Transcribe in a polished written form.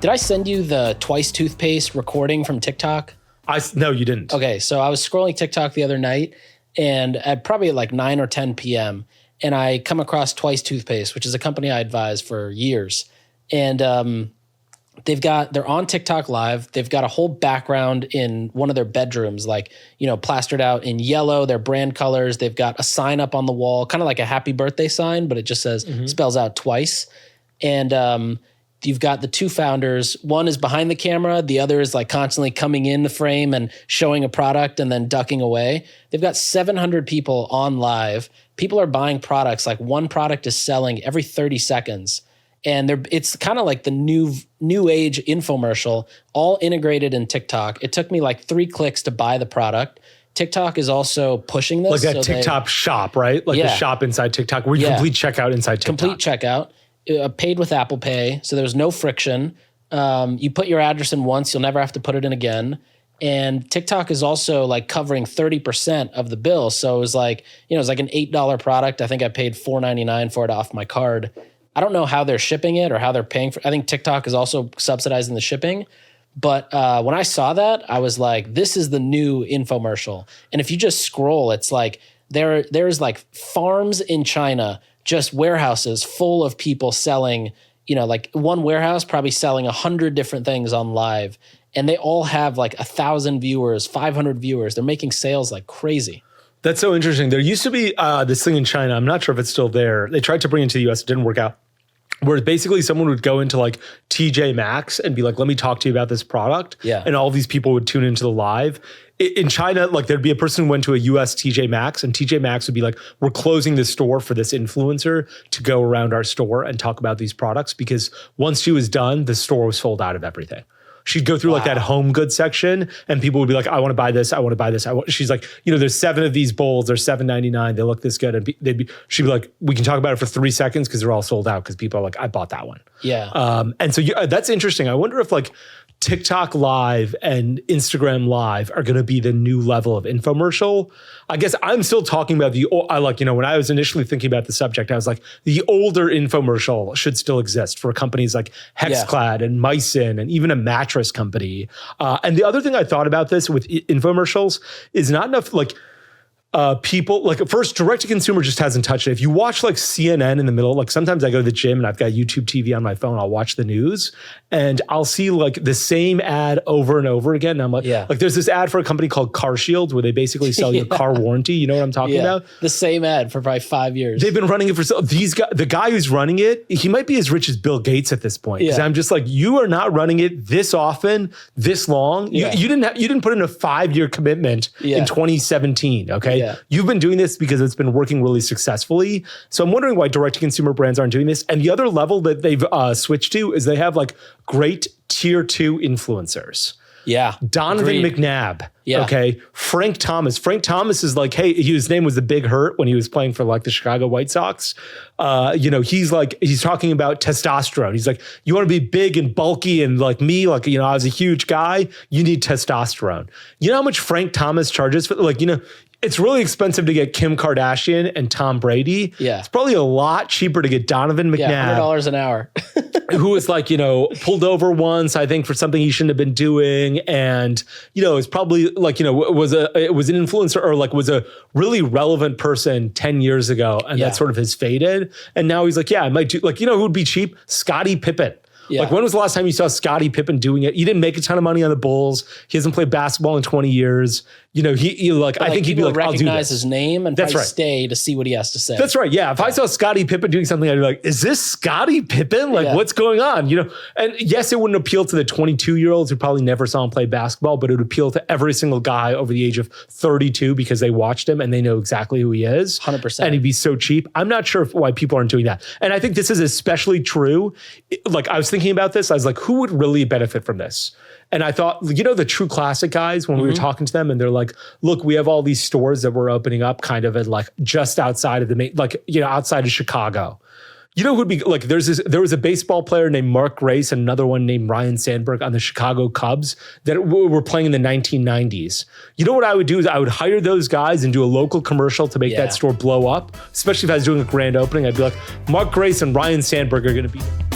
Did I send you the twice toothpaste recording from TikTok? No, you didn't. Okay, so I was scrolling TikTok the other night, and probably at like 9 or 10 p.m., and I come across Twice Toothpaste, which is a company I advised for years. And they're on TikTok Live. They've got a whole background in one of their bedrooms, like, plastered out in yellow, their brand colors. They've got a sign up on the wall, kind of like a happy birthday sign, but it just says, spells out Twice. And you've got the two founders. One is behind the camera. The other is like constantly coming in the frame and showing a product and then ducking away. They've got 700 people on live. People are buying products. Like one product is selling every 30 seconds. And it's kind of like the new age infomercial, all integrated in TikTok. It took me like 3 clicks to buy the product. TikTok is also pushing this. Like that TikTok shop, right? Like the shop inside TikTok where you complete checkout inside TikTok. Complete checkout. Paid with Apple Pay, so there's no friction. You put your address in once, you'll never have to put it in again. And TikTok is also like covering 30% of the bill. So it was like, it was like an $8 product. I think I paid $4.99 for it off my card. I don't know how they're shipping it or how they're paying for it. I think TikTok is also subsidizing the shipping. But when I saw that, I was like, this is the new infomercial. And if you just scroll, it's like there's like farms in China, just warehouses full of people selling, like one warehouse probably selling 100 different things on live. And they all have like 1,000 viewers, 500 viewers. They're making sales like crazy. That's so interesting. There used to be this thing in China. I'm not sure if it's still there. They tried to bring it to the US. It didn't work out. Where basically someone would go into like TJ Maxx and be like, let me talk to you about this product. Yeah. And all these people would tune into the live. In China, like there'd be a person who went to a US TJ Maxx and TJ Maxx would be like, we're closing the store for this influencer to go around our store and talk about these products, because once she was done, the store was sold out of everything. She'd go through like that home goods section and people would be like, I want to buy this. I want to buy this. She's like, there's 7 of these bowls. They're $7.99. They look this good. And she'd be like, we can talk about it for 3 seconds because they're all sold out because people are like, I bought that one. Yeah. And so that's interesting. I wonder if like TikTok Live and Instagram Live are going to be the new level of infomercial. I guess I'm still talking about when I was initially thinking about the subject, I was like, the older infomercial should still exist for companies like Hexclad and Mycin and even a mattress company. And the other thing I thought about this with infomercials is not enough people, like first, direct to consumer just hasn't touched it. If you watch like CNN in the middle, like sometimes I go to the gym and I've got YouTube TV on my phone, I'll watch the news and I'll see like the same ad over and over again. And I'm like, like there's this ad for a company called Car Shield where they basically sell you a car warranty. You know what I'm talking about? The same ad for probably 5 years. They've been running it for the guy who's running it, he might be as rich as Bill Gates at this point. Because I'm just like, you are not running it this often, this long. You didn't put in a 5-year commitment in 2017. Okay. Yeah. You've been doing this because it's been working really successfully. So I'm wondering why direct-to-consumer brands aren't doing this. And the other level that they've switched to is they have like great tier 2 influencers. Yeah. Donovan McNabb. Yeah. Okay. Frank Thomas. Frank Thomas is like, hey, his name was the Big Hurt when he was playing for like the Chicago White Sox. He's talking about testosterone. He's like, you want to be big and bulky and like me, like, I was a huge guy. You need testosterone. You know how much Frank Thomas charges for it's really expensive to get Kim Kardashian and Tom Brady. Yeah. It's probably a lot cheaper to get Donovan McNabb. Yeah, $100 an hour. who was like, pulled over once, I think, for something he shouldn't have been doing. And, it's probably like, was an influencer or like was a really relevant person 10 years ago. And that sort of has faded. And now he's like, I might do, like, who would be cheap? Scottie Pippen. Yeah. Like, when was the last time you saw Scottie Pippen doing it? He didn't make a ton of money on the Bulls. He hasn't played basketball in 20 years. I think he'd be like, I'll do this. Recognize his name and probably stay to see what he has to say. That's right. Yeah. If I saw Scottie Pippen doing something, I'd be like, is this Scottie Pippen? Like, what's going on? And yes, it wouldn't appeal to the 22-year-olds who probably never saw him play basketball, but it would appeal to every single guy over the age of 32 because they watched him and they know exactly who he is. 100%. And he'd be so cheap. I'm not sure why people aren't doing that. And I think this is especially true. Like, I was thinking about this. I was like, who would really benefit from this? And I thought, the True Classic guys, when we were talking to them and they're like, look, we have all these stores that we're opening up kind of at like just outside of the main, like, outside of Chicago. Who'd be like, there was a baseball player named Mark Grace and another one named Ryan Sandberg on the Chicago Cubs that were playing in the 1990s. What I would do is I would hire those guys and do a local commercial to make that store blow up, especially if I was doing a grand opening. I'd be like, Mark Grace and Ryan Sandberg are going to be there.